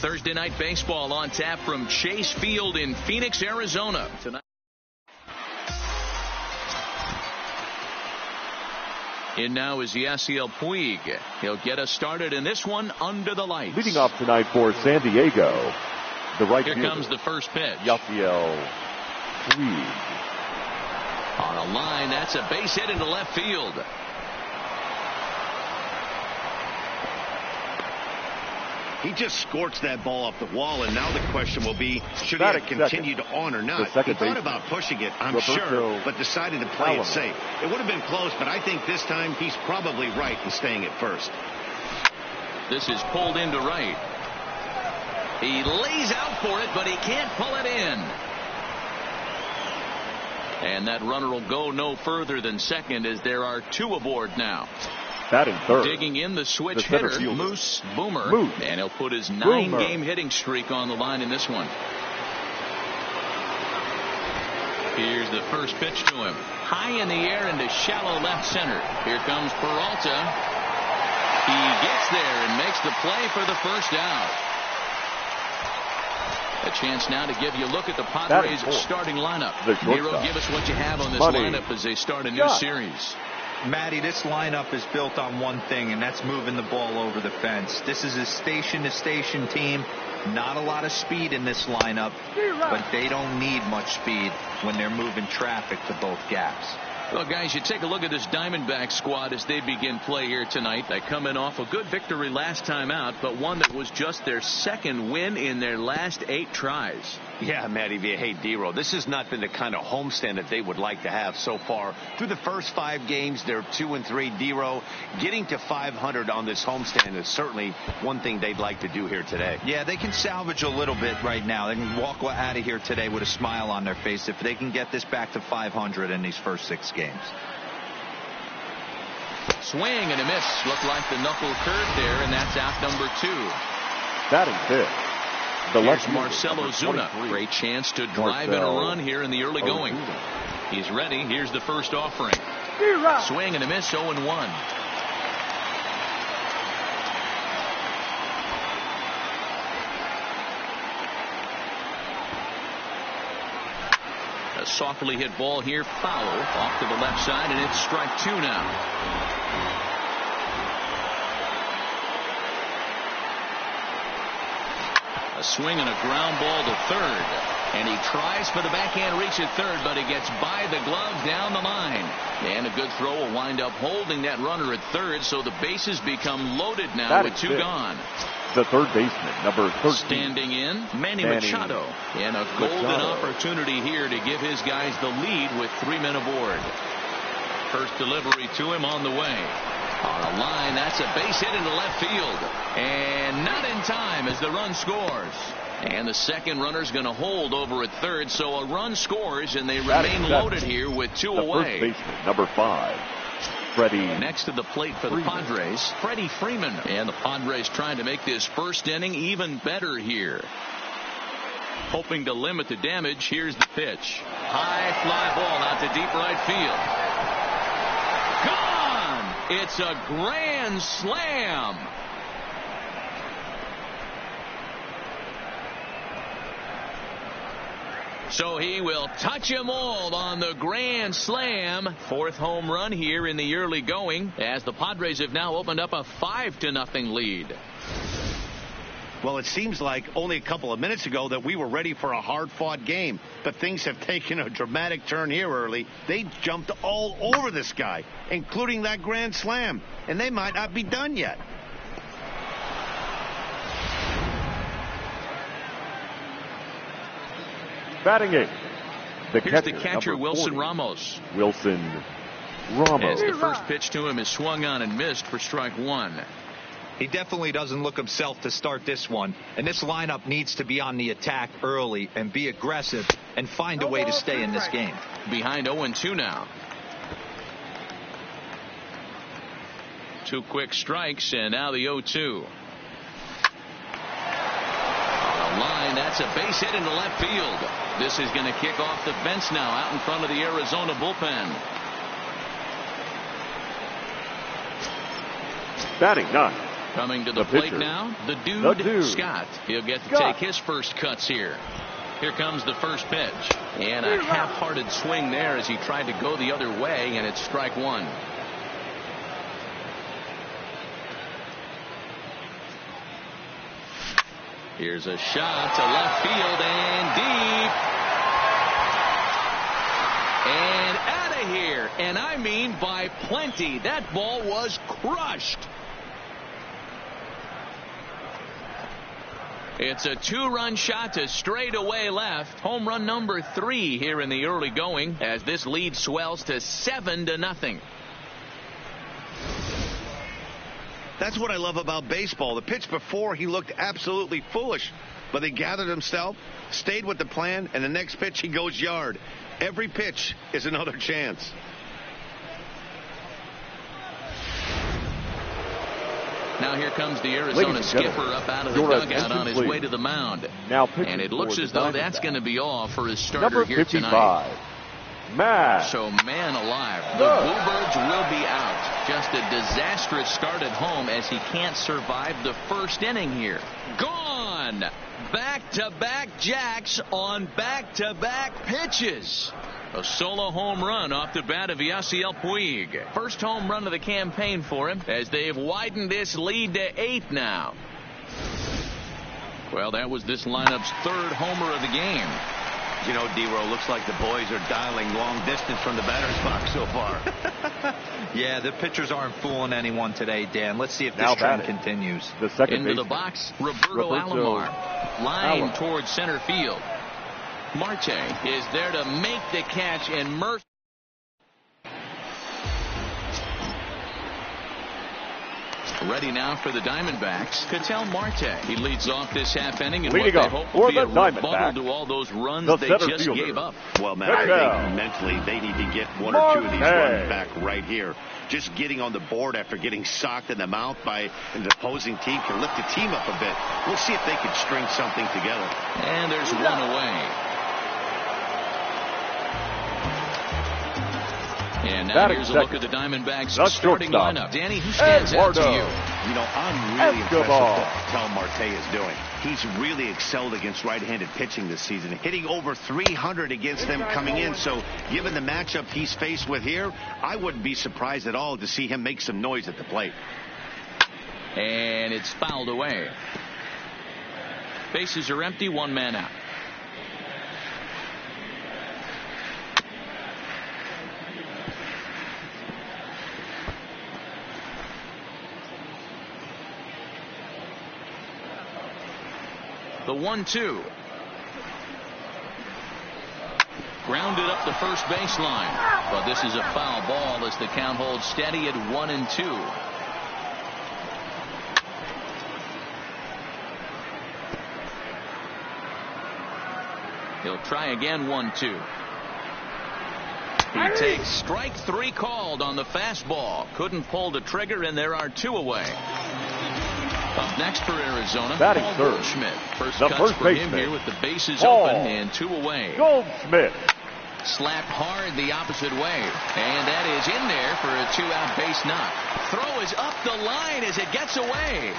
Thursday night baseball on tap from Chase Field in Phoenix, Arizona. Tonight. In now is Yasiel Puig. He'll get us started in this one under the lights. Leading off tonight for San Diego, the right Here fielder. Comes the first pitch. Yasiel Puig. On a line, that's a base hit into left field. He just scorched that ball off the wall, and now the question will be, should he have continued on or not? He thought about pushing it, I'm sure, but decided to play it safe. It would have been close, but I think this time he's probably right in staying at first. This is pulled into right. He lays out for it, but he can't pull it in. And that runner will go no further than second as there are two aboard now. Batting third. Digging in the switch hitter, Moose Boomer. And he'll put his 9-game hitting streak on the line in this one. Here's the first pitch to him. High in the air into shallow left center. Here comes Peralta. He gets there and makes the play for the first out. A chance now to give you a look at the Padres starting lineup. Nero, give us what you have on this lineup as they start a new series. Matty, this lineup is built on one thing, and that's moving the ball over the fence. This is a station-to-station team. Not a lot of speed in this lineup, but they don't need much speed when they're moving traffic to both gaps. Well, guys, you take a look at this Diamondback squad as they begin play here tonight. They come in off a good victory last time out, but one that was just their second win in their last 8 tries. Yeah, Matty, hey, D-Row, this has not been the kind of homestand that they would like to have so far. Through the first 5 games, they're 2-3. D-Row, getting to 500 on this homestand is certainly one thing they'd like to do here today. Yeah, they can salvage a little bit right now. They can walk out of here today with a smile on their face if they can get this back to 500 in these first 6 games. Swing and a miss. Looked like the knuckle curve there, and that's out number 2. Batting fifth. Here's Marcell Ozuna. Great chance to drive in a run here in the early going. He's ready. Here's the first offering. Swing and a miss, 0-1. A softly hit ball here, foul off to the left side, and it's strike 2 now. A swing and a ground ball to third, and he tries for the backhand reach at third, but he gets by the glove down the line, and a good throw will wind up holding that runner at third, so the bases become loaded now with 2 gone. The third baseman, number 13. Standing in, Manny Machado, and a golden opportunity here to give his guys the lead with 3 men aboard. First delivery to him on the way. On a line, that's a base hit into left field. And not in time as the run scores. And the second runner's going to hold over at third, so a run scores, and they remain loaded here with 2 away. First baseman, number 5. Freddie. Next to the plate for the Padres, Freddie Freeman. And the Padres trying to make this first inning even better here. Hoping to limit the damage. Here's the pitch. High fly ball out to deep right field. It's a grand slam. So he will touch them all on the grand slam. 4th home run here in the early going, as the Padres have now opened up a 5-0 lead. Well, it seems like only a couple of minutes ago that we were ready for a hard-fought game. But things have taken a dramatic turn here early. They jumped all over this guy, including that grand slam. And they might not be done yet. Batting 8. Here's the catcher, Wilson Ramos. Wilson Ramos. As the first pitch to him is swung on and missed for strike 1. He definitely doesn't look himself to start this one, and this lineup needs to be on the attack early and be aggressive and find a way to stay in this game. Behind 0-2 now. 2 quick strikes, and now the 0-2. On a line, that's a base hit into left field. This is going to kick off the fence now out in front of the Arizona bullpen. Batting 9. Coming to the plate now, the dude, Scott. He'll get to take his first cuts here. Here comes the first pitch. And a half-hearted swing there as he tried to go the other way, and it's strike one. Here's a shot to left field and deep. And out of here. And I mean by plenty. That ball was crushed. It's a 2-run shot to straightaway left. Home run number 3 here in the early going as this lead swells to 7-0. That's what I love about baseball. The pitch before, he looked absolutely foolish, but he gathered himself, stayed with the plan, and the next pitch he goes yard. Every pitch is another chance. Now here comes the Arizona skipper up out of the dugout on his way to the mound. And it looks as though that's going to be all for his starter here tonight. So, man alive, the Bluebirds will be out. Just a disastrous start at home as he can't survive the first inning here. Gone! Back-to-back jacks on back-to-back pitches. A solo home run off the bat of Yasiel Puig. First home run of the campaign for him as they've widened this lead to 8 now. Well, that was this lineup's 3rd homer of the game. You know, D-Row, looks like the boys are dialing long distance from the batter's box so far. Yeah, the pitchers aren't fooling anyone today, Dan. Let's see if this trend continues. The second into the box, Roberto Alomar. Line towards center field. Marte is there to make the catch, and Murphy. Ready now for the Diamondbacks. Ketel Marte. He leads off this half inning, and what they hope will be a rebuttal to all those runs they just gave up. Well, Matt, I think mentally they need to get 1 or 2 of these runs back right here. Just getting on the board after getting socked in the mouth by an opposing team can lift the team up a bit. We'll see if they can string something together. And there's one away. And now here's a look at the Diamondbacks starting lineup. Danny, who stands out to you? You know, I'm really impressed with what Ketel Marte is doing. He's really excelled against right-handed pitching this season, hitting over 300 against them coming in. So given the matchup he's faced with here, I wouldn't be surprised at all to see him make some noise at the plate. And it's fouled away. Bases are empty, 1 man out. The 1-2. Grounded up the first baseline. But this is a foul ball as the count holds steady at 1-2. He'll try again, 1-2. He takes strike 3 called on the fastball. Couldn't pull the trigger, and there are 2 away. Up next for Arizona, Paul Goldschmidt. First cuts for him here with the bases open and 2 away. Goldschmidt slapped hard the opposite way, and that is in there for a 2-out base knock. Throw is up the line as it gets away.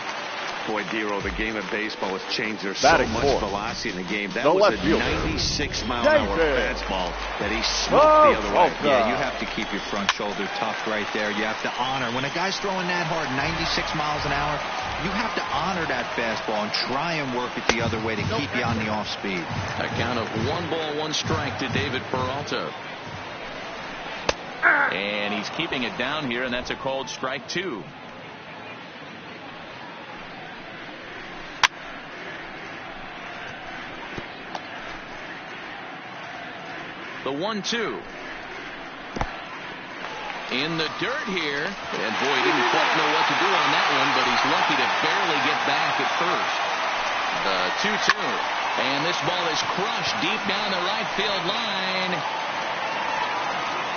Boy, D-Row, the game of baseball has changed. There's so much velocity in the game. That was a 96-mile-an-hour fastball that he smoked the other way. Yeah, you have to keep your front shoulder tough right there. You have to honor. When a guy's throwing that hard, 96 miles an hour, you have to honor that fastball and try and work it the other way to keep you on the off speed. A count of 1 ball, 1 strike to David Peralta. And he's keeping it down here, and that's a called strike 2. The 1-2. In the dirt here. And boy, didn't quite know what to do on that one, but he's lucky to barely get back at first. The 2-2. And this ball is crushed deep down the right field line.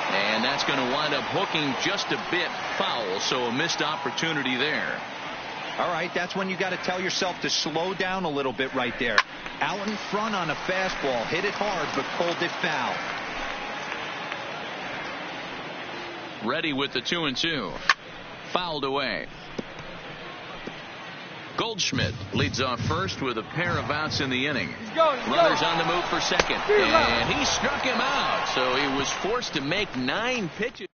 And that's going to wind up hooking just a bit foul, so a missed opportunity there. All right, that's when you got to tell yourself to slow down a little bit right there. Out in front on a fastball, hit it hard, but pulled it foul. Ready with the 2-2. Fouled away. Goldschmidt leads off first with a pair of outs in the inning. Runners on the move for second. And he struck him out. So he was forced to make 9 pitches.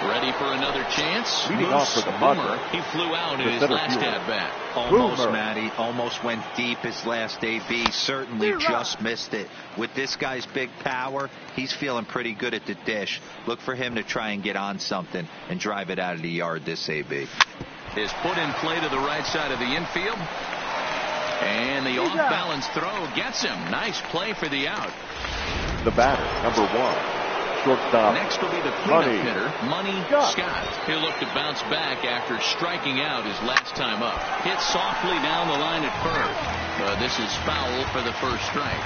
Ready for another chance. Leading off for the Boomer. He flew out in his last at-bat. Almost, Matty. Almost went deep his last AB. Certainly just missed it. With this guy's big power, he's feeling pretty good at the dish. Look for him to try and get on something and drive it out of the yard this AB. Is put in play to the right side of the infield. And the off-balance throw gets him. Nice play for the out. The batter, number 1. Shortstop. Next will be the cleanup hitter, Money Scott. He'll look to bounce back after striking out his last time up. Hit softly down the line at first. This is foul for the first strike.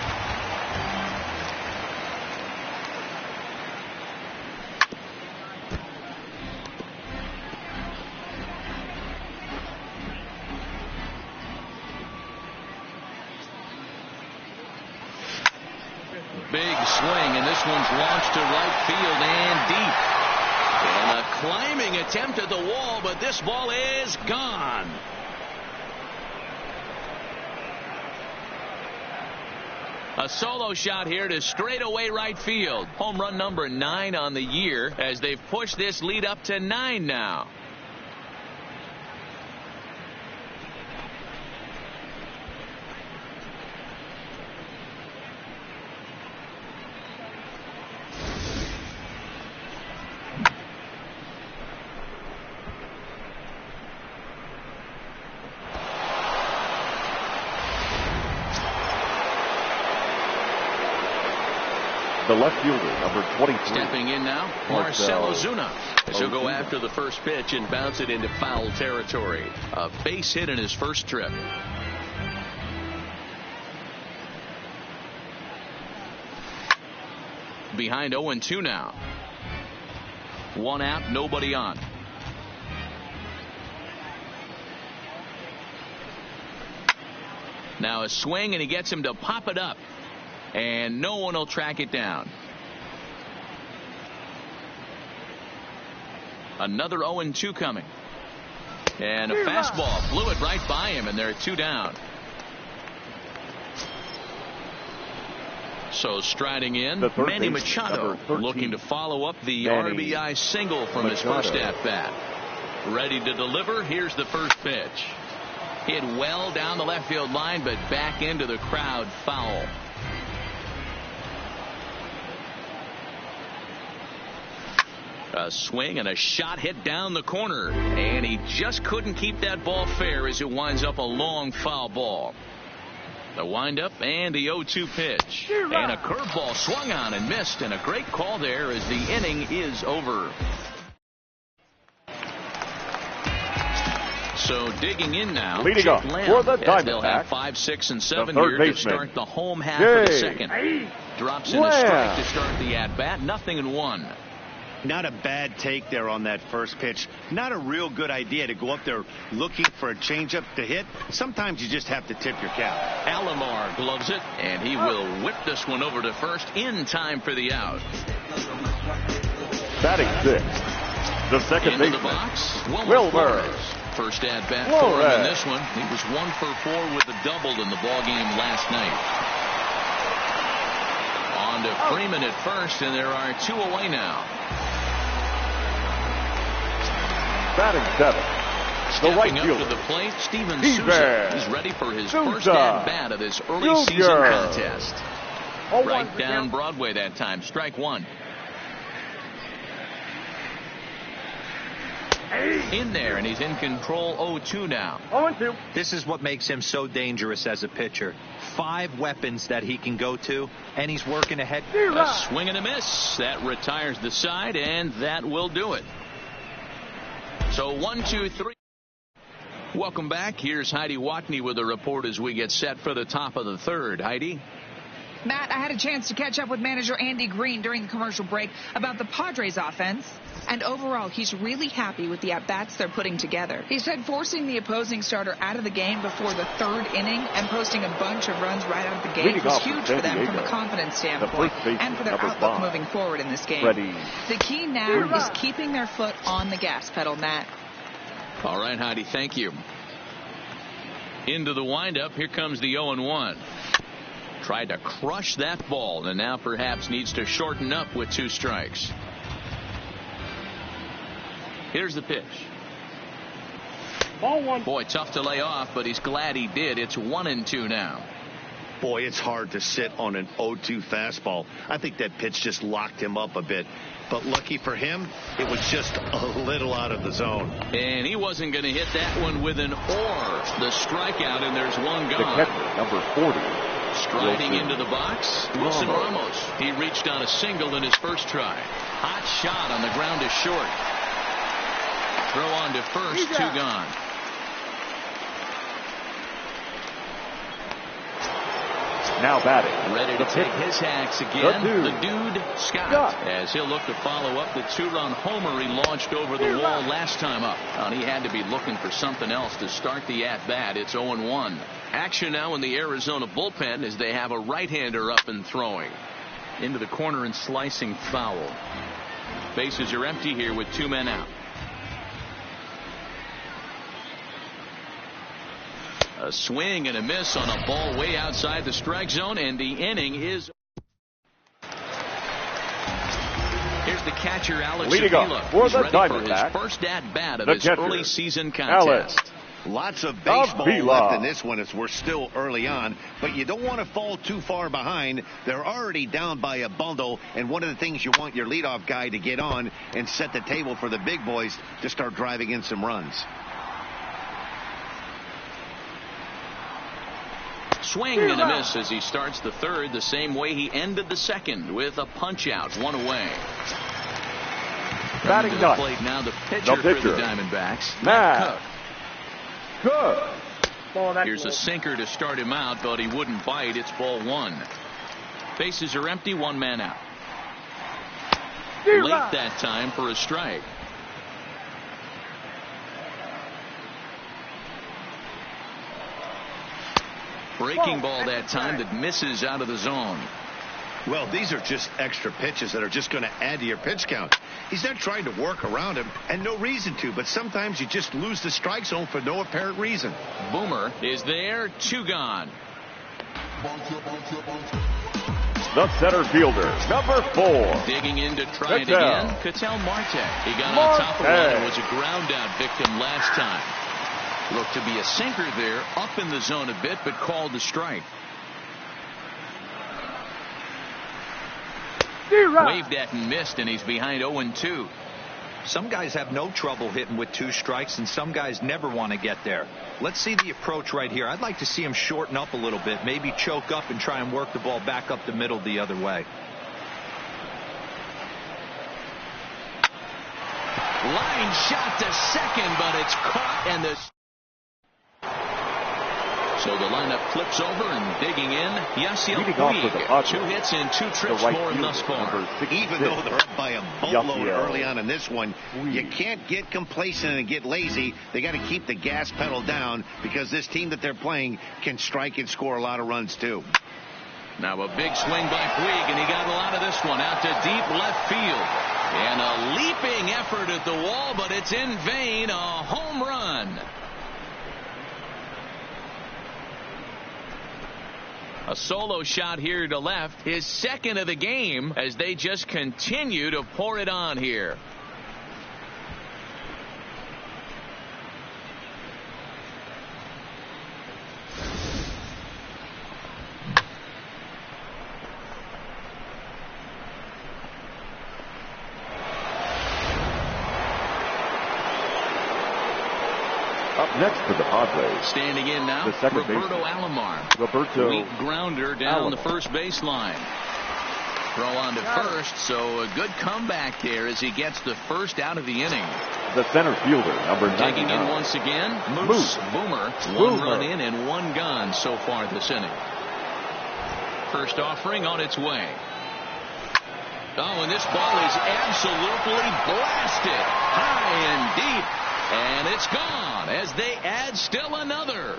Big swing, and this one's launched to right field and deep. And a climbing attempt at the wall, but this ball is gone. A solo shot here to straightaway right field. Home run number 9 on the year as they've pushed this lead up to 9 now. The left fielder, number 23. Stepping in now, Marcell Ozuna. He'll go after the first pitch and bounce it into foul territory. A base hit in his first trip. Behind 0-2 now. 1 out, nobody on. Now a swing, and he gets him to pop it up. And no one will track it down. Another 0-2 coming. And a fastball blew it right by him, and they're 2 down. So striding in, Manny Machado looking to follow up the RBI single from his first at-bat. Ready to deliver. Here's the first pitch. Hit well down the left field line, but back into the crowd, foul. A swing and a shot hit down the corner, and he just couldn't keep that ball fair as it winds up a long foul ball. The windup and the 0-2 pitch, and a curveball swung on and missed, and a great call there as the inning is over. So digging in now, leading up for the Diamondbacks. They'll have 5, 6, and 7 here to start the home half of the second. Drops in a strike to start the at-bat, 0-1. Not a bad take there on that first pitch. Not a real good idea to go up there looking for a changeup to hit. Sometimes you just have to tip your cap. Alomar gloves it, and he will whip this one over to first in time for the out. Batting 6, the second baseman, the box, Wilmer. First at bat for him in this one. He was 1 for 4 with a double in the ball game last night. On to Freeman at first, and there are 2 away now. Batting 7, the right up fielder, to the plate, Steven Souza. He's ready for his first at-bat of this early season contest. Right down Broadway that time. Strike 1. In there, and he's in control. 0-2 now. 0-2. This is what makes him so dangerous as a pitcher. 5 weapons that he can go to, and he's working ahead. A swing and a miss. That retires the side, and that will do it. So 1, 2, 3. Welcome back. Here's Heidi Watney with a report as we get set for the top of the third. Heidi? Matt, I had a chance to catch up with manager Andy Green during the commercial break about the Padres offense. And overall, he's really happy with the at-bats they're putting together. He said forcing the opposing starter out of the game before the 3rd inning and posting a bunch of runs right out of the gate was huge for them from a confidence standpoint and for their outlook moving forward in this game. The key now is keeping their foot on the gas pedal, Matt. All right, Heidi, thank you. Into the windup. Here comes the 0-1. Tried to crush that ball, and now perhaps needs to shorten up with 2 strikes. Here's the pitch. Ball 1. Boy, tough to lay off, but he's glad he did. It's 1-2 now. Boy, it's hard to sit on an 0-2 fastball. I think that pitch just locked him up a bit. But lucky for him, it was just a little out of the zone. And he wasn't going to hit that one with an or. The strikeout, and there's one The gone. catcher, number 40. Striding into the box, Wilson Ramos. He reached on a single in his first try. Hot shot on the ground is short. Throw on to first, 2 gone. Now batting. Ready to take his hacks again. The dude, Scott, as he'll look to follow up the 2-run homer he launched over the wall last time up. And he had to be looking for something else to start the at-bat. It's 0-1. Action now in the Arizona bullpen as they have a right-hander up and throwing. Into the corner and slicing foul. Bases are empty here with 2 men out. A swing and a miss on a ball way outside the strike zone, and the inning is. Here's the catcher, Alex Avila. He's ready for his first at-bat of his early season contest. Lots of baseball left in this one as we're still early on, but you don't want to fall too far behind. They're already down by a bundle, and one of the things you want your leadoff guy to get on and set the table for the big boys to start driving in some runs. Swing and a miss as he starts the third the same way he ended the second with a punch out, 1 away. Batting to the plate now, the pitcher for the Diamondbacks, Matt Cook. Here's a sinker to start him out, but he wouldn't bite. It's ball 1. Bases are empty, 1 man out. Late that time for a strike. Breaking ball that time that misses out of the zone. Well, these are just extra pitches that are just going to add to your pitch count. He's not trying to work around him, and no reason to, but sometimes you just lose the strike zone for no apparent reason. Boomer is there, 2 gone. The center fielder, number 4. Digging in to try it again, Ketel Marte. He got on top of one and was a ground out victim last time. Looked to be a sinker there, up in the zone a bit, but called the strike. Waved at and missed, and he's behind 0-2. Some guys have no trouble hitting with 2 strikes, and some guys never want to get there. Let's see the approach right here. I'd like to see him shorten up a little bit, maybe choke up and try and work the ball back up the middle the other way. Line shot to second, but it's caught, and the so the lineup flips over and digging in. Yasiel Puig, 2 hits and 2 trips for him thus far. Even though they're up by a boatload early on in this one, you can't get complacent and get lazy. They got to keep the gas pedal down because this team that they're playing can strike and score a lot of runs too. Now a big swing by Puig, and he got a lot of this one out to deep left field. And a leaping effort at the wall, but it's in vain. A home run. A solo shot here to left, his second of the game, as they just continue to pour it on here. Up next for the Padres. Standing in now, Roberto Alomar. Weak grounder down the first baseline. Throw on to first, so a good comeback there as he gets the first out of the inning. The center fielder, number 99. Taking in once again, Moose Boomer. 1 run in and 1 gone so far this inning. First offering on its way. Oh, and this ball is absolutely blasted high and deep. And it's gone as they add still another.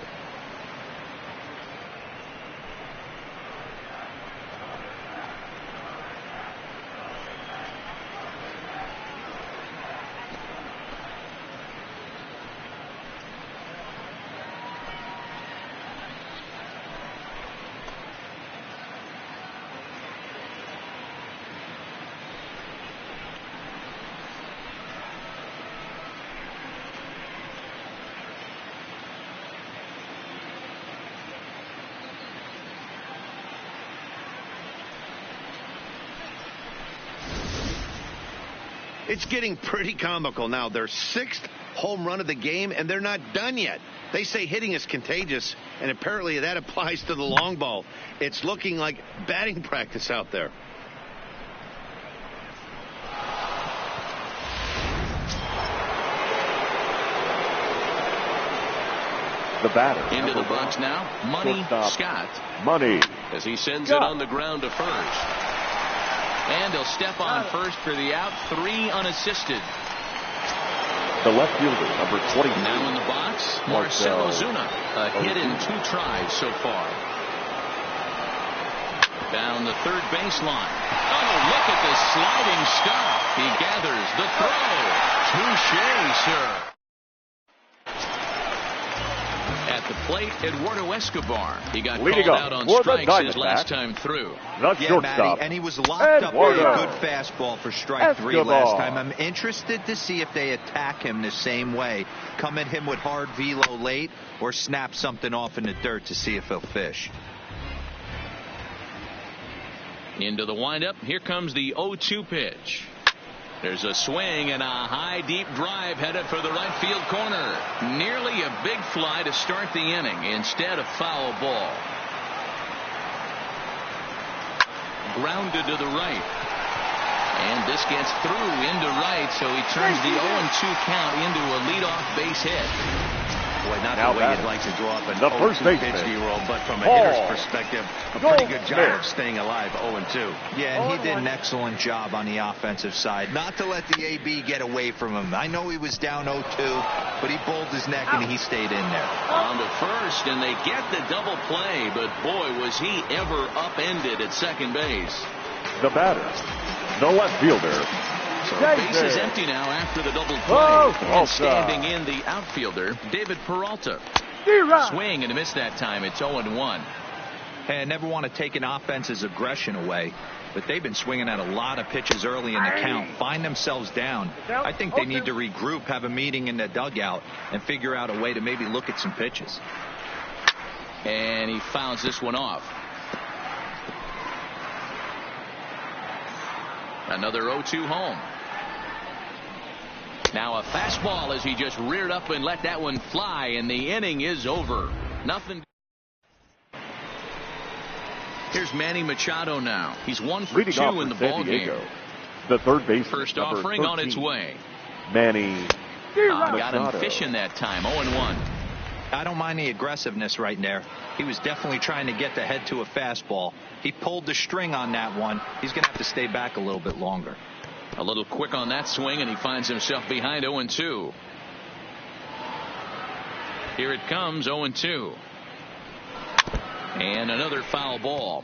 It's getting pretty comical now. Their 6th home run of the game, and they're not done yet. They say hitting is contagious, and apparently that applies to the long ball. It's looking like batting practice out there. The batter. Into the box now, Money Scott. Money. As he sends it on the ground to first. And he'll step on first for the out, 3 unassisted. The left fielder, number 20. Now in the box, Marcell Ozuna. A hit in 2 tries so far. Down the third baseline. Oh, look at the sliding stop. He gathers the throw. Touche, sir. At the plate, Eduardo Escobar. He got called out on strikes his last time through. Yeah, Matty, and he was locked up with a good fastball for strike 3 last time. I'm interested to see if they attack him the same way. Come at him with hard velo late or snap something off in the dirt to see if he'll fish. Into the windup. Here comes the 0-2 pitch. There's a swing and a high deep drive headed for the right field corner. Nearly a big fly to start the inning. Instead, a foul ball. Grounded to the right. And this gets through into right, so he turns the 0-2 count into a leadoff base hit. Boy, not the way you'd like to draw up an the first 0-2 pitch, D-roll, but from a hitter's perspective, a pretty good job of staying alive, 0-2. Yeah, and he did an excellent job on the offensive side. Not to let the AB get away from him. I know he was down 0-2, but he bowled his neck and he stayed in there. On to first, and they get the double play, but boy, was he ever upended at second base. The batter, the left fielder. So base is empty now after the double play. And standing in the outfielder, David Peralta. Swing and a miss that time. It's 0-1. Hey, I never want to take an offense's aggression away, but they've been swinging at a lot of pitches early in the count. Find themselves down. I think they need to regroup, have a meeting in the dugout, and figure out a way to maybe look at some pitches. And he fouls this one off. Another 0-2 home. Now a fastball as he just reared up and let that one fly, and the inning is over. Nothing. Here's Manny Machado now. He's 1 for 2 in the ball game. The third base. First offering 13. On its way. Manny. Got him fishing that time. 0-1. I don't mind the aggressiveness right there. He was definitely trying to get the head to a fastball. He pulled the string on that one. He's going to have to stay back a little bit longer. A little quick on that swing, and he finds himself behind 0-2. Here it comes, 0-2. And another foul ball.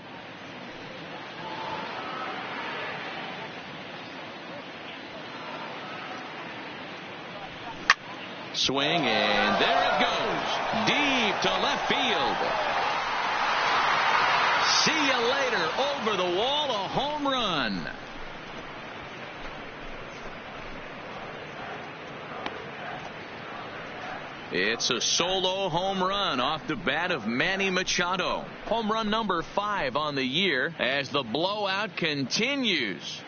Swing, and there it goes. Deep to left field. See you later. Over the wall, a home run. It's a solo home run off the bat of Manny Machado. Home run number 5 on the year as the blowout continues.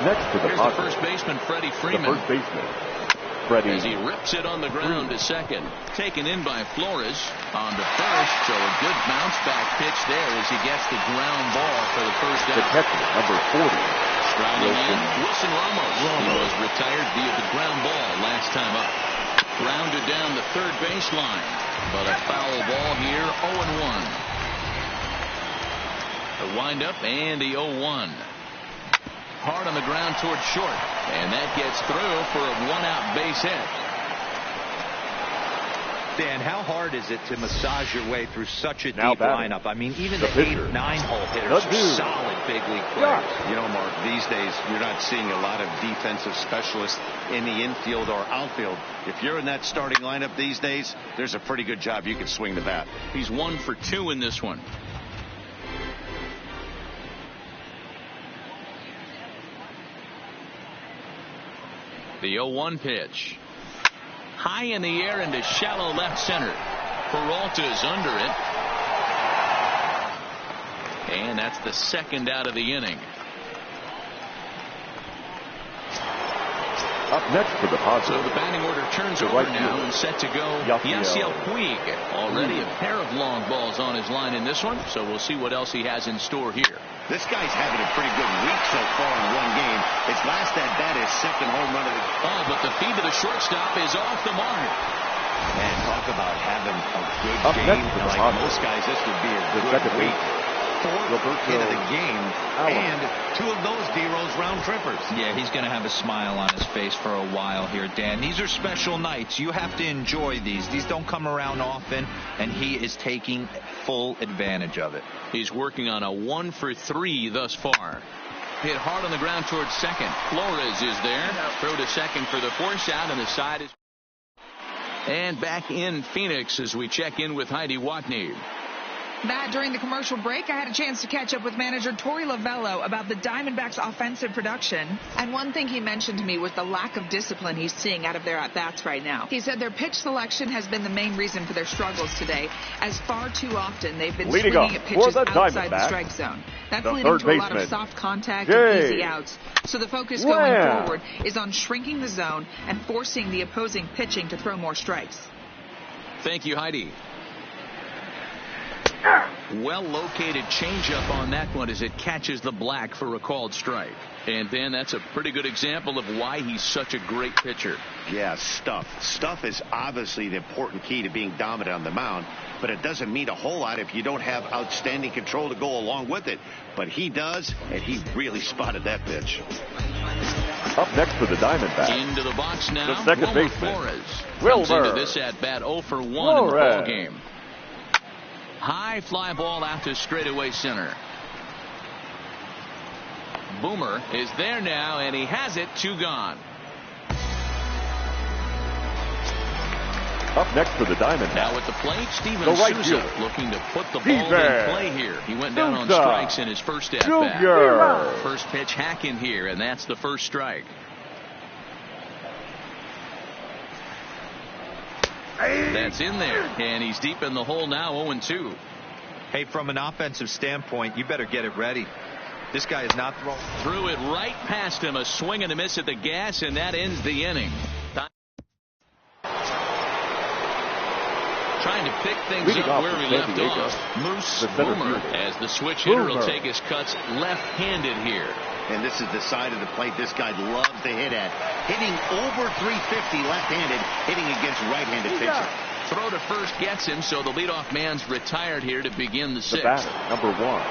Next to the Here's the first baseman, Freddie Freeman. The first baseman, Freddie. As he rips it on the ground to second. Taken in by Flores on to first. So a good bounce back pitch there as he gets the ground ball for the first out. The catcher, number 40. Grounding in, Wilson Ramos. He was retired via the ground ball last time up. Grounded down the third baseline. But a foul ball here, 0-1. The windup and the 0-1. Hard on the ground towards short, and that gets through for a 1-out base hit. Dan, how hard is it to massage your way through such a Now deep batting. lineup? I mean, even The the pitcher. 8, 9-hole hitters The are dude. solid big league players. You know, Mark, these days you're not seeing a lot of defensive specialists in the infield or outfield. If you're in that starting lineup these days, there's a pretty good job you can swing the bat. He's 1 for 2 in this one. The 0-1 pitch. High in the air into shallow left center. Peralta's under it. And that's the second out of the inning. Up next for the Padres. So the batting order turns The over right now fielder. and set to go. Yasiel Puig. Already a pair of long balls on his line in this one. So we'll see what else he has in store here. This guy's having a pretty good week so far in one game. His last at bat is second home run of the game. Oh, but the feed to the shortstop is off the mark. And talk about having a good Up game. next for the Like Padres. most guys, this would be a The good second week. baseman. 4th Roberto hit of the game, Allen. and 2 of those D-Rose round trippers. Yeah, he's going to have a smile on his face for a while here, Dan. These are special nights. You have to enjoy these. These don't come around often, and he is taking full advantage of it. He's working on a 1 for 3 thus far. Hit hard on the ground towards second. Flores is there. Throw to second for the force out, and the side is. And back in Phoenix as we check in with Heidi Watney. Matt, during the commercial break, I had a chance to catch up with manager Torey Lovello about the Diamondbacks' offensive production. And one thing he mentioned to me was the lack of discipline he's seeing out of their at-bats right now. He said their pitch selection has been the main reason for their struggles today, as far too often they've been Leading swinging up at for pitches the outside the Diamondbacks, strike zone. That's the leading third to a lot of baseman, soft contact Jay. and easy outs. So the focus going Wow. forward is on shrinking the zone and forcing the opposing pitching to throw more strikes. Thank you, Heidi. Well-located changeup on that one as it catches the black for a called strike. And then that's a pretty good example of why he's such a great pitcher. Yeah, stuff. Stuff is obviously the important key to being dominant on the mound, but it doesn't mean a whole lot if you don't have outstanding control to go along with it. But he does, and he really spotted that pitch. Up next for the Diamondbacks. Into the box now. The second Wilmer baseman, Flores Wilmer comes into this at bat 0 for 1 in the Flores. ball game. High fly ball out to straightaway center. Boomer is there now, and he has it. 2 gone. Up next for the Diamondbacks. Now at the plate, Steven The right Souza fielder. looking to put the ball in Steven play here. He went down on Souza. strikes in his first at bat. Junior. First pitch hack in here, and that's the first strike. That's in there, and he's deep in the hole now, 0-2. Hey, from an offensive standpoint, you better get it ready. This guy is not throwing. Threw it right past him, a swing and a miss at the gas, and that ends the inning. Trying to pick things Leading up off where for we San left Diego, off. Moose the center Boomer, fielder. as the switch hitter will Boomer. take his cuts left-handed here. And this is the side of the plate this guy loves to hit at. Hitting over 350 left-handed, hitting against right-handed pitchers. Throw to first gets him, so the leadoff man's retired here to begin the The sixth. batter, number 1.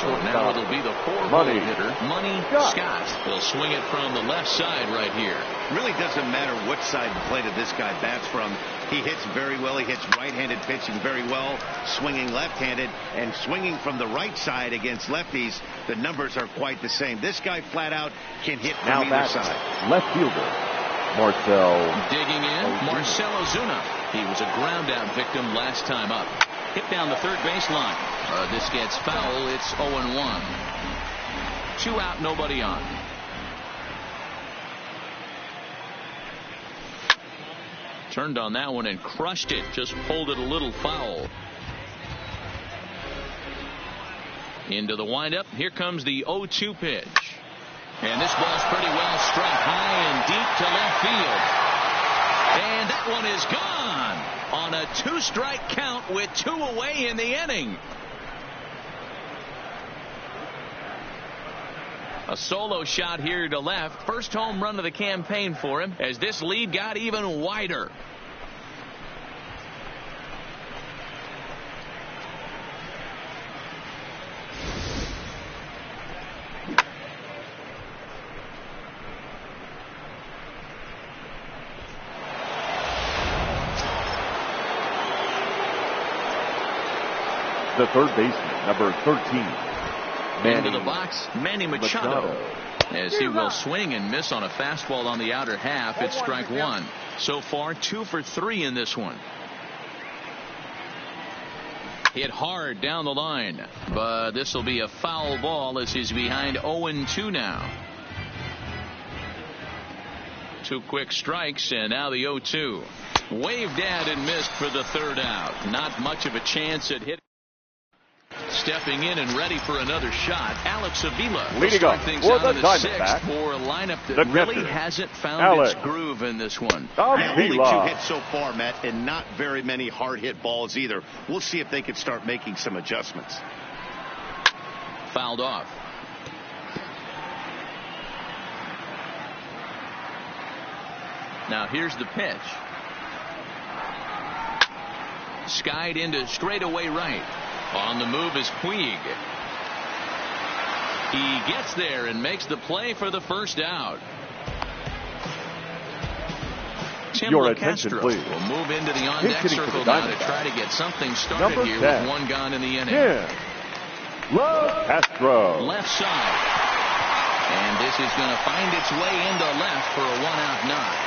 So now it'll be the 4-hole Money. hitter, Money Scott. Scott. He'll swing it from the left side right here. Really doesn't matter what side of the plate this guy bats from. He hits very well. He hits right-handed pitching very well, swinging left-handed, and swinging from the right side against lefties. The numbers are quite the same. This guy flat out can hit Now from either batting, side. left fielder, Marcel. Digging in, Marcell Ozuna. He was a ground-out victim last time up. Hit down the third baseline. This gets foul. It's 0-1. 2 out, nobody on. Turned on that one and crushed it. Just pulled it a little foul. Into the windup. Here comes the 0-2 pitch. And this ball's pretty well struck high and deep to left field. And that one is gone on a 2-strike count with 2 away in the inning. A solo shot here to left. First home run of the campaign for him as this lead got even wider. the third baseman, number 13. Into the box, Manny Machado. As he will swing and miss on a fastball on the outer half. It's strike one. So far, 2 for 3 in this one. Hit hard down the line, but this will be a foul ball as he's behind 0-2 now. 2 quick strikes, and now the 0-2. Waved at and missed for the third out. Not much of a chance at hitting. Stepping in and ready for another shot, Alex Avila leading up things for out the in the Diamondbacks. 6th for a lineup that really hasn't found Alex its groove in this one. Only 2 hits so far, Matt, and not very many hard hit balls either. We'll see if they can start making some adjustments. Fouled off. Now here's the pitch. Skied into straightaway right. On the move is Puig. He gets there and makes the play for the first out. Tim Your attention, Castro please. will move into the on-deck circle now to try to get something started number here 10. with 1 gone in the inning. Castro. Left side. And this is going to find its way into left for a 1-out knock.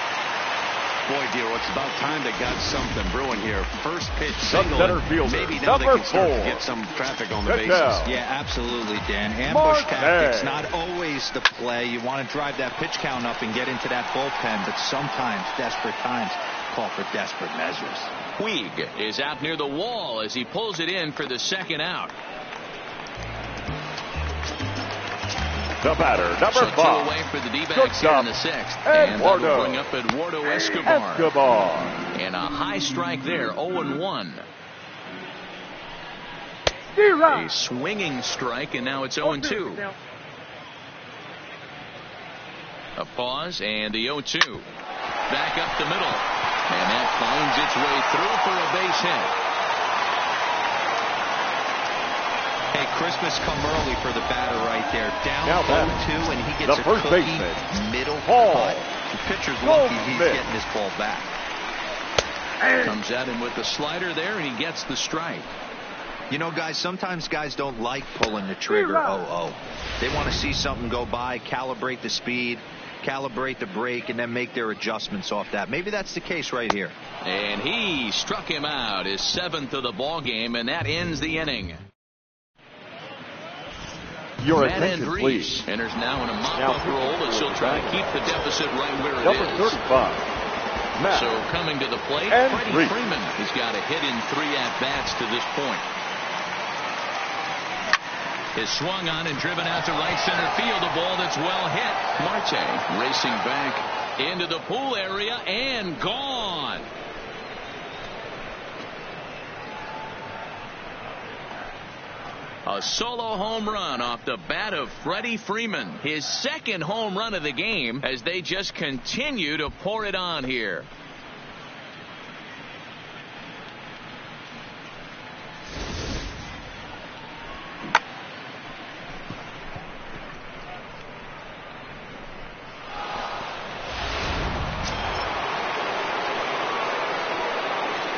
Boy, dear, it's about time they got something brewing here. First pitch Some single. center fielder, Maybe now they number can start 4. to get some traffic on the bases. Yeah, absolutely, Dan. Ambush tactics, not always the play. You want to drive that pitch count up and get into that bullpen, but sometimes desperate times call for desperate measures. Puig is out near the wall as he pulls it in for the second out. The batter, number So 5. 2 away for the D-backs here in the 6th. And that will bring up Eduardo Escobar. And a high strike there, 0-1. A swinging strike, and now it's 0-2. A pause, and the 0-2. Back up the middle. And that finds its way through for a base hit. Hey, Christmas come early for the batter right there. Down Now 0-2, and he gets the a first cookie baseman, middle Paul. cut. The pitcher's lucky he's getting this ball back. Comes at him with the slider there, and he gets the strike. You know, guys, sometimes guys don't like pulling the trigger 0-0. They want to see something go by, calibrate the speed, calibrate the break, and then make their adjustments off that. Maybe that's the case right here. And he struck him out, his 7th of the ball game, and that ends the inning. Your Matt attention, Andrees please. enters now in a mop-up role as he'll try to keep the deficit right where it Number is. 35. Matt So coming to the plate, Andrees. Freddie Freeman has got a hit in 3 at-bats to this point. Is swung on and driven out to right center field. A ball that's well hit. Marte racing back into the pool area and gone. A solo home run off the bat of Freddie Freeman. His 2nd home run of the game as they just continue to pour it on here.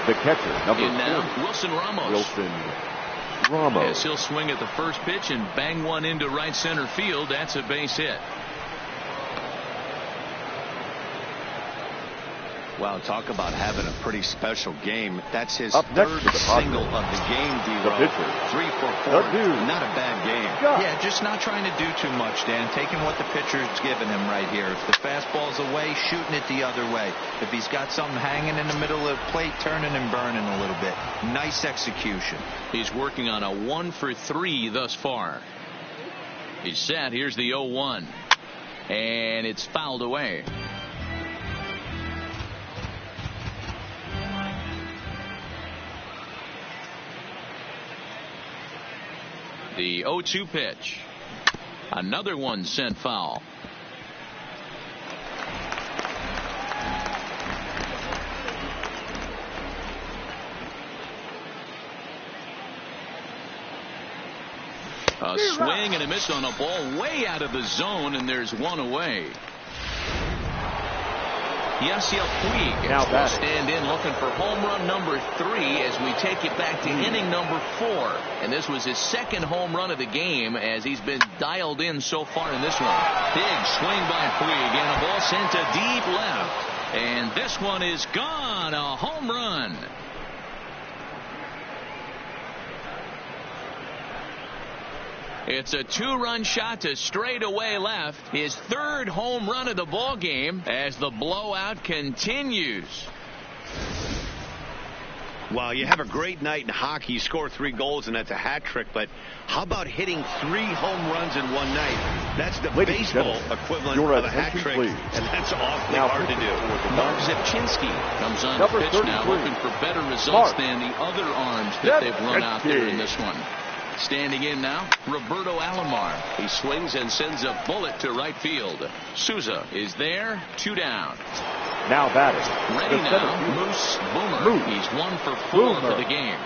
The catcher, number 4. now, Wilson Ramos. Yes, he'll swing at the first pitch and bang one into right center field. That's a base hit. Wow, talk about having a pretty special game. That's his Up next 3rd to the single of the game, The D-Row. pitcher. 3 for 4. Not a bad game. Yeah, just not trying to do too much, Dan. Taking what the pitcher's giving him right here. If the fastball's away, shooting it the other way. If he's got something hanging in the middle of the plate, turning and burning a little bit. Nice execution. He's working on a 1 for 3 thus far. He's set. Here's the 0-1. And it's fouled away. The 0-2 pitch. Another one sent foul. A swing and a miss on a ball way out of the zone, and there's one away. Yasiel Puig will stand in looking for home run number 3 as we take it back to inning number 4. And this was his second home run of the game as he's been dialed in so far in this one. Big swing by Puig and a ball sent to deep left. And this one is gone. A home run. It's a 2-run shot to straightaway left. His 3rd home run of the ball game as the blowout continues. Well, you have a great night in hockey. You score 3 goals, and that's a hat trick. But how about hitting 3 home runs in one night? That's the baseball equivalent of a hat trick, and that's awfully hard to do. Mark Zepchinski comes on the pitch now, looking for better results than the other arms that they've run out there in this one. Standing in now, Roberto Alomar. He swings and sends a bullet to right field. Souza is there, 2 down. Now batting. Ready now, Moose Boomer. He's 1 for 4 for the game.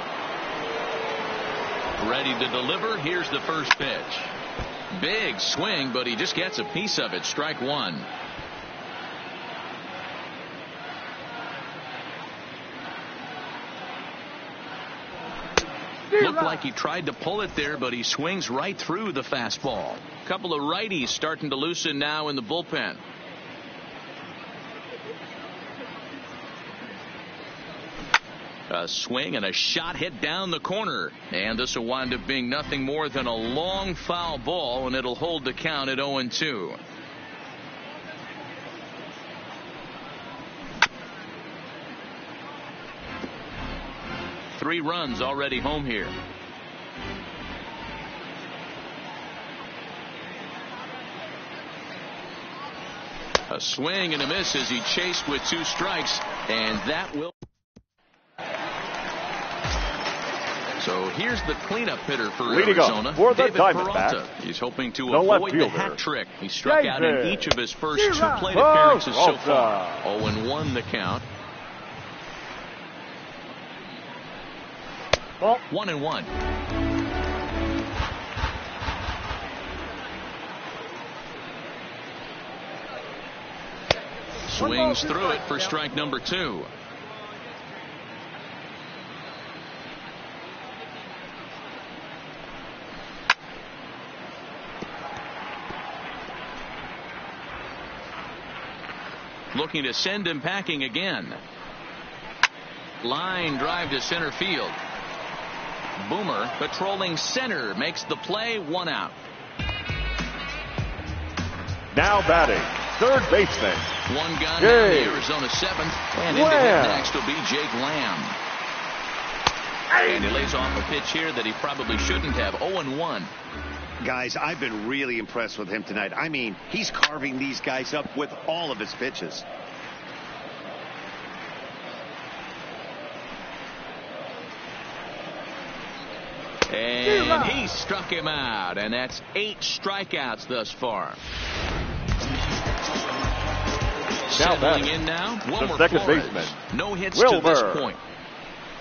Ready to deliver. Here's the first pitch. Big swing, but he just gets a piece of it. Strike 1. Looked like he tried to pull it there, but he swings right through the fastball. A couple of righties starting to loosen now in the bullpen. A swing and a shot hit down the corner. And this will wind up being nothing more than a long foul ball, and it'll hold the count at 0-2. Three runs already home here. A swing and a miss as he chased with 2 strikes, and that will. So here's the cleanup hitter for Arizona, for the David Peralta. He's hoping to avoid the hat trick. He struck out in each of his first 2 plate appearances so far. 0-1 the count. 1-1. Swings through it for strike number 2. Looking to send him packing again. Line drive to center field. Boomer patrolling center makes the play, 1 out. Now batting, third baseman. 1 gun down the Arizona 7th, and into him next will be Jake Lamb. And he lays off a pitch here that he probably shouldn't have. 0-1. Guys, I've been really impressed with him tonight. I mean, he's carving these guys up with all of his pitches. And he struck him out, and that's 8 strikeouts thus far. Settling in now, Wilmer second Flores. baseman. No hits to this point.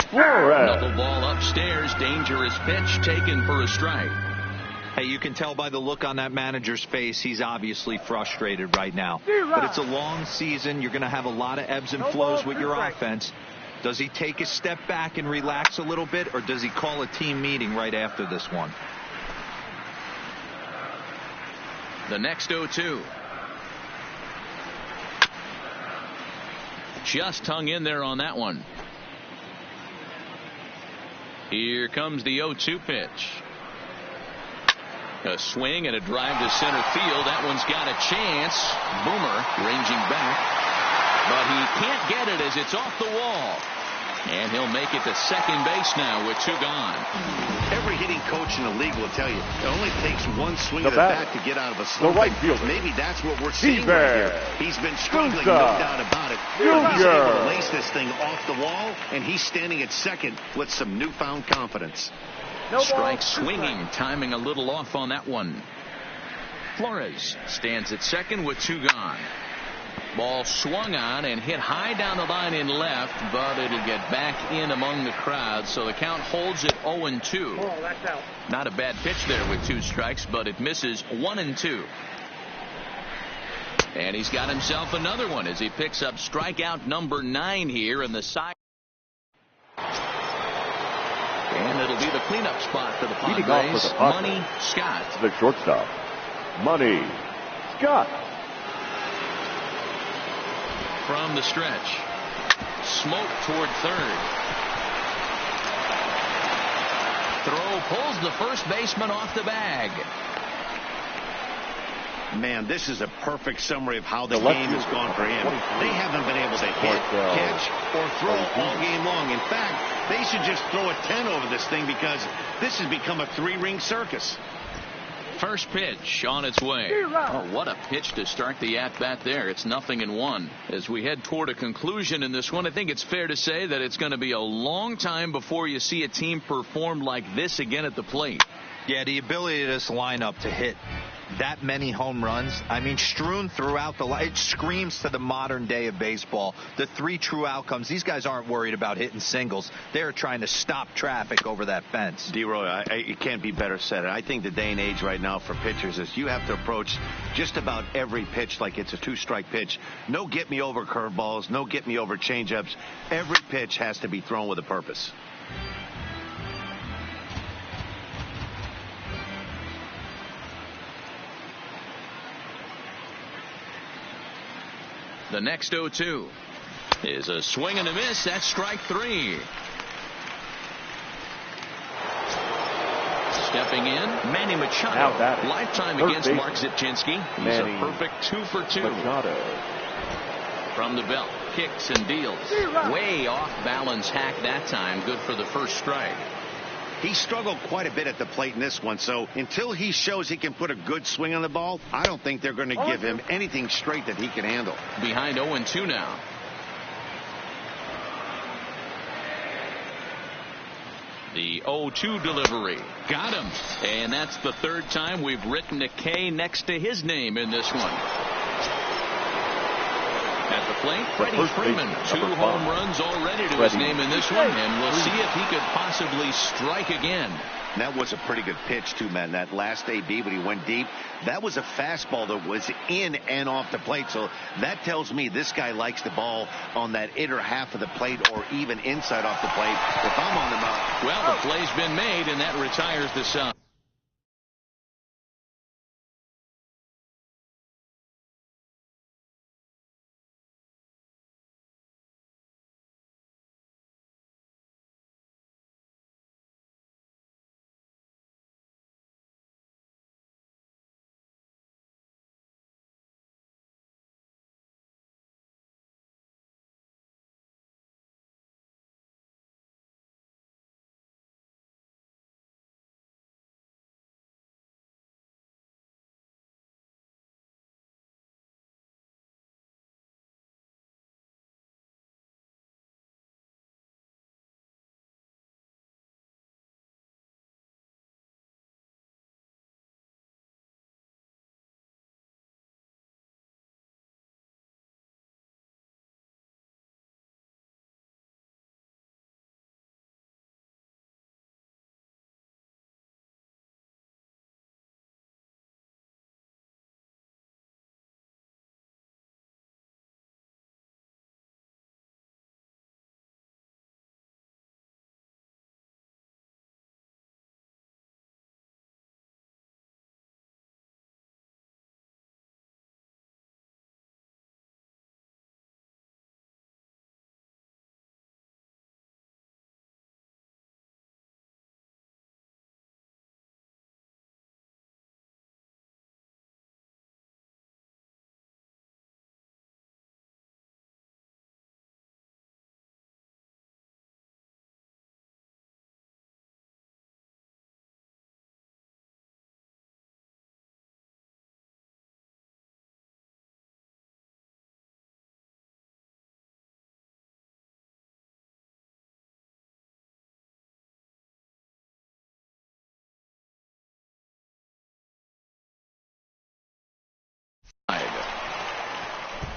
Flores. Knuckle ball upstairs, dangerous pitch taken for a strike. Hey, you can tell by the look on that manager's face, he's obviously frustrated right now. But it's a long season. You're going to have a lot of ebbs and flows with your offense. Does he take a step back and relax a little bit, or does he call a team meeting right after this one? The next 0-2. Just hung in there on that one. Here comes the 0-2 pitch. A swing and a drive to center field. That one's got a chance. Boomer ranging back. But he can't get it as it's off the wall. And he'll make it to second base now with 2 gone. Every hitting coach in the league will tell you it only takes 1 swing of the bat to get out of a slump. The right fielder. Maybe that's what we're seeing right here. He's been struggling, no doubt about it. But he's able to lace this thing off the wall, and he's standing at second with some newfound confidence. Strike swinging, timing a little off on that one. Flores stands at second with 2 gone. Ball swung on and hit high down the line in left, but it'll get back in among the crowd, so the count holds at 0-2. That's out. Not a bad pitch there with 2 strikes, but it misses 1-2. And he's got himself another one as he picks up strikeout number 9 here in the side. And it'll be the cleanup spot for the Padres. Money Scott. The shortstop, Money Scott. From the stretch. Smoke toward third. Throw pulls the first baseman off the bag. Man, this is a perfect summary of how the game has gone for him. They haven't been able to hit, catch, or throw all game long. In fact, they should just throw a 10 over this thing because this has become a 3-ring circus. First pitch on its way. Oh, what a pitch to start the at-bat there. It's 0-1. As we head toward a conclusion in this one, I think it's fair to say that it's going to be a long time before you see a team perform like this again at the plate. Yeah, the ability of this lineup to hit that many home runs, I mean, strewn throughout the line, it screams to the modern day of baseball. The 3 true outcomes. These guys aren't worried about hitting singles. They're trying to stop traffic over that fence. D-Roy, it can't be better said. I think the day and age right now for pitchers is you have to approach just about every pitch like it's a 2-strike pitch. No get-me-over curveballs, no get-me-over changeups. Every pitch has to be thrown with a purpose. The next 0-2 is a swing and a miss. That's strike 3. Stepping in, Manny Machado. Lifetime against Mark Zipchinski. He's a perfect 2 for 2. Machado. From the belt, kicks and deals. Way off balance hack that time. Good for the first strike. He struggled quite a bit at the plate in this one, so until he shows he can put a good swing on the ball, I don't think they're going to give him anything straight that he can handle. Behind 0-2 now. The 0-2 delivery. Got him. And that's the 3rd time we've written a K next to his name in this one. At the plate, Freddie Freeman. 2 home runs already to his name in this one, and we'll see if he could possibly strike again. That was a pretty good pitch, too, man. That last AB when he went deep, that was a fastball that was in and off the plate. So that tells me this guy likes the ball on that inner half of the plate or even inside off the plate. If I'm on the mound. Well, the play's been made, and that retires the side.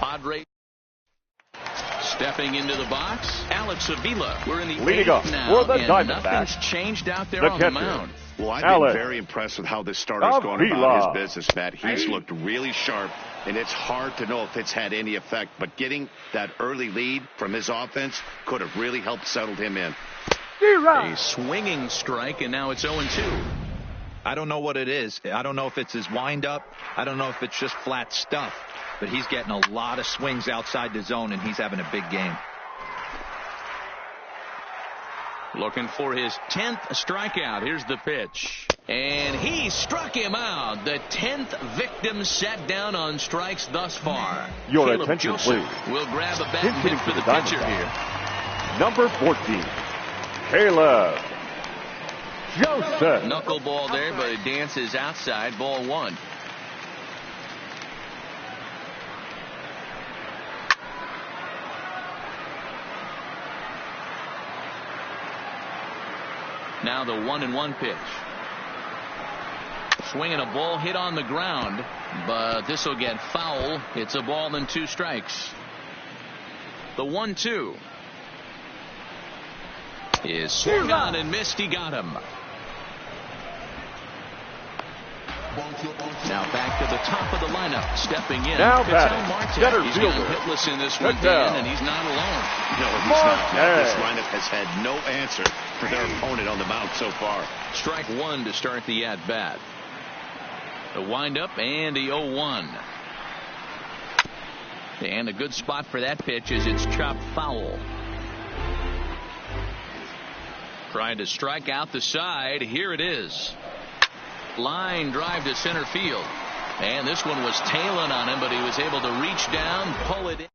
Padres stepping into the box. Alex Avila. We're in the leading up now, for the and nothing's Diamondbacks. changed out there The on catcher, the mound. Well, I've been very impressed with how this starter's going about his business, Matt. He's looked really sharp, and it's hard to know if it's had any effect. But getting that early lead from his offense could have really helped settle him in. A swinging strike, and now it's 0-2. I don't know what it is. I don't know if it's his windup. I don't know if it's just flat stuff. But he's getting a lot of swings outside the zone, and he's having a big game. Looking for his 10th strikeout. Here's the pitch. And he struck him out. The 10th victim set down on strikes thus far. Your Caleb attention, Joseph please. will grab a bat and hit for the pitcher here. Number 14, Caleb Joseph. Knuckleball there, but it dances outside. Ball 1. Now the 1-1 pitch. Swinging a ball hit on the ground, but this will get foul. It's a ball and 2 strikes. The 1-2 is swung on and missed. He got him. Now back to the top of the lineup. Stepping in. Now Ketel Marte. center He's fielder. gone hitless in this one, Dan, and he's not alone. No, he's not. This lineup has had no answer for their opponent on the mound so far. Strike 1 to start the at-bat. The windup and the 0-1. And a good spot for that pitch is it's chopped foul. Trying to strike out the side. Here it is. Line drive to center field. And this one was tailing on him, but he was able to reach down, pull it in.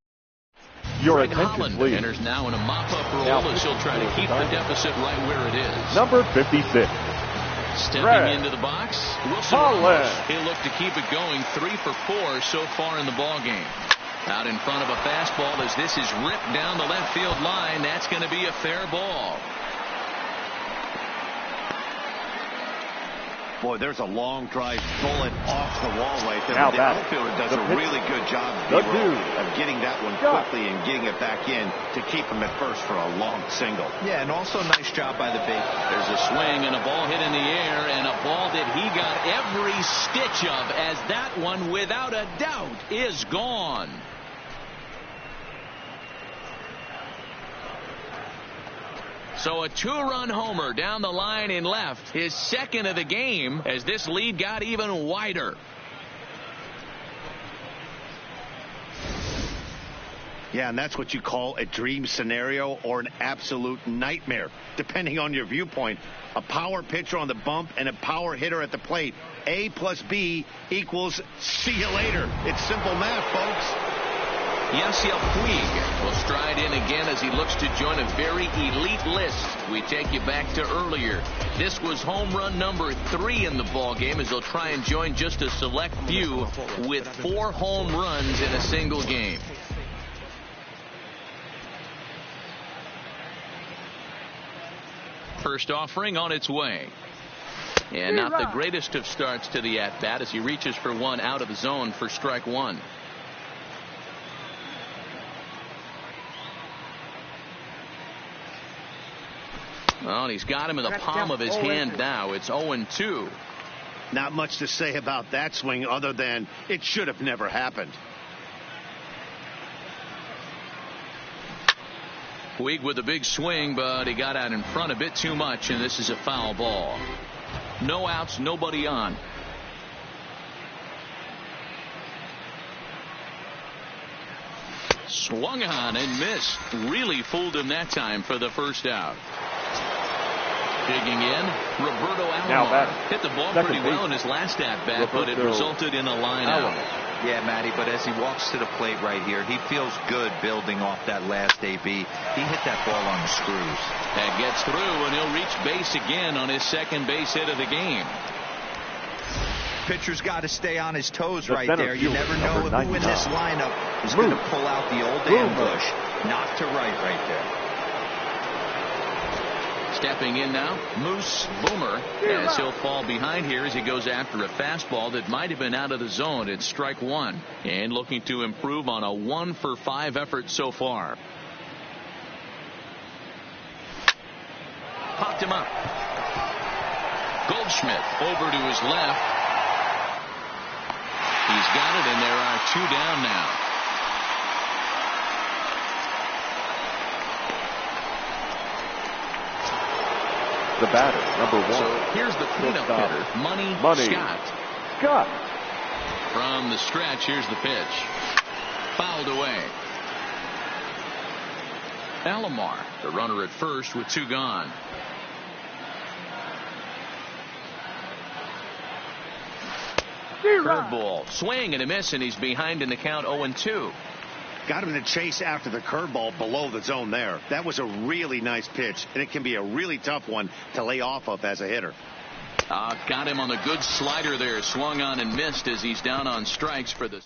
Your Greg attention, Holland please. enters now in a mop-up role as he'll try to keep the deficit right where it is. Number 56. Stepping into the box, Wilson Ramos. He'll look to keep it going. 3 for 4 so far in the ball game. Out in front of a fastball as this is ripped down the left field line. That's going to be a fair ball. Boy, there's a long drive bullet off the wall right there. Now the outfielder does a really good job of getting that one quickly and getting it back in to keep him at first for a long single. Yeah, and also nice job by the big. There's a swing and a ball hit in the air, and a ball that he got every stitch of, as that one, without a doubt, is gone. So a 2-run homer down the line in left, his second of the game, as this lead got even wider. Yeah, and that's what you call a dream scenario or an absolute nightmare, depending on your viewpoint. A power pitcher on the bump and a power hitter at the plate. A plus B equals see you later. It's simple math, folks. Yasiel Puig will stride in again as he looks to join a very elite list. We take you back to earlier. This was home run number 3 in the ball game, as he'll try and join just a select few with 4 home runs in a single game. First offering on its way. And not the greatest of starts to the at-bat as he reaches for one out of the zone for strike 1. Well, he's got him in the palm of his hand now. It's 0-2. Not much to say about that swing other than it should have never happened. Puig with a big swing, but he got out in front a bit too much, and this is a foul ball. No outs, nobody on. Swung on and missed. Really fooled him that time for the first out. Digging in, Roberto Alomar hit the ball pretty well in his last at-bat, but it resulted in a line out. Yeah, Matty, but as he walks to the plate right here, he feels good building off that last AB. He hit that ball on the screws. That gets through, and he'll reach base again on his second base hit of the game. Pitcher's got to stay on his toes right there. You never know who in this lineup is going to pull out the old ambush. Knock to right there. Stepping in now, Moose Boomer, as he'll fall behind here as he goes after a fastball that might have been out of the zone. It's strike 1, and looking to improve on a 1-for-5 effort so far. Popped him up. Goal Goldschmidt over to his left. He's got it, and there are 2 down now. The batter, number 1. So here's the cleanup hitter, Money Scott. From the stretch, here's the pitch. Fouled away. Alomar, the runner at first with 2 gone. Curveball, swing and a miss, and he's behind in the count 0-2. Got him in the chase after the curveball below the zone there. That was a really nice pitch, and it can be a really tough one to lay off of as a hitter. Got him on the good slider there. Swung on and missed as he's down on strikes for the...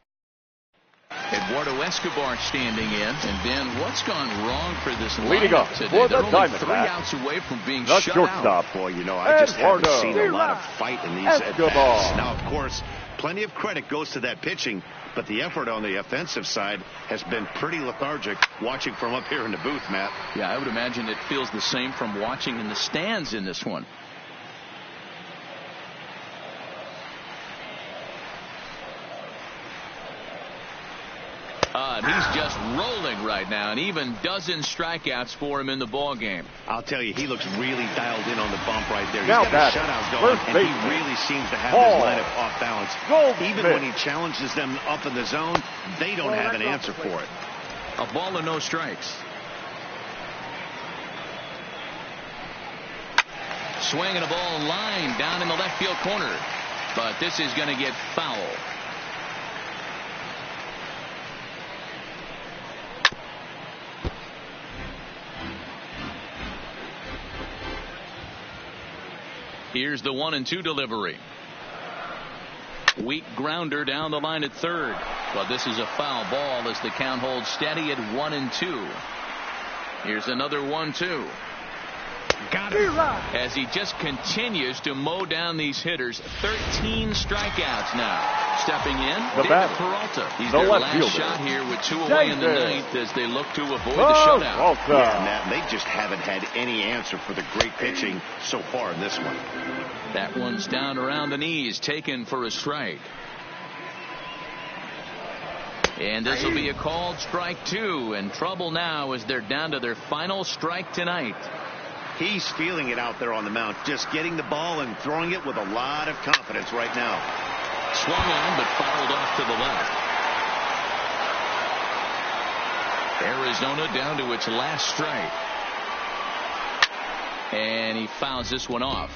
Eduardo Escobar standing in. And Dan, what's gone wrong for this lineup today? They're only 3 outs away from being shut out. Boy, you know, I just haven't seen a lot of fight in these at-bats. Now, of course, plenty of credit goes to that pitching, but the effort on the offensive side has been pretty lethargic watching from up here in the booth, Matt. Yeah, I would imagine it feels the same from watching in the stands in this one. And he's just rolling right now, and even dozen strikeouts for him in the ball game. I'll tell you, he looks really dialed in on the bump right there. He's Now got a shutout going, and he really seems to have his lineup off balance. Even when he challenges them up in the zone, they don't have an answer for it. A ball and no strikes. Swinging a ball line down in the left field corner, but this is going to get foul. Here's the 1-2 delivery. Weak grounder down the line at third. But this is a foul ball as the count holds steady at 1-2. Here's another 1-2. Got him. As he just continues to mow down these hitters. 13 strikeouts now. Stepping in, David Peralta. He's their last shot here with 2 away in the ninth as they look to avoid the shutout. Yeah, Matt, they just haven't had any answer for the great pitching so far in this one. That one's down around the knees, taken for a strike. And this will be a called strike 2. And trouble now as they're down to their final strike tonight. He's feeling it out there on the mound, just getting the ball and throwing it with a lot of confidence right now. Swung on, but fouled off to the left. Arizona down to its last strike. And he fouls this one off.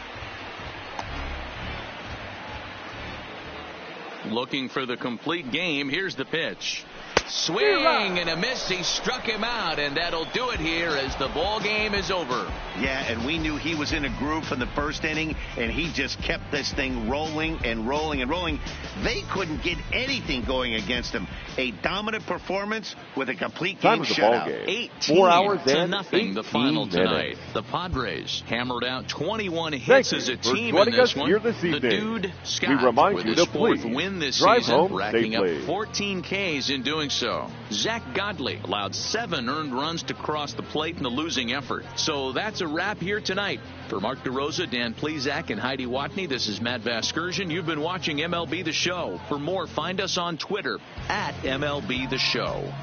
Looking for the complete game. Here's the pitch. Swing and a miss. He struck him out, and that'll do it here as the ball game is over. Yeah, and we knew he was in a groove from the first inning, and he just kept this thing rolling and rolling and rolling. They couldn't get anything going against him. A dominant performance with a complete game shutout. 18-0 the final tonight. The Padres hammered out 21 hits as a team in this one. The dude Scott with his 4th win this season, racking up 14 Ks in doing so. Zach Godley allowed 7 earned runs to cross the plate in the losing effort. So that's a wrap here tonight. For Mark DeRosa, Dan Plesac, and Heidi Watney, this is Matt Vasgersian. You've been watching MLB The Show. For more, find us on Twitter at MLB The Show.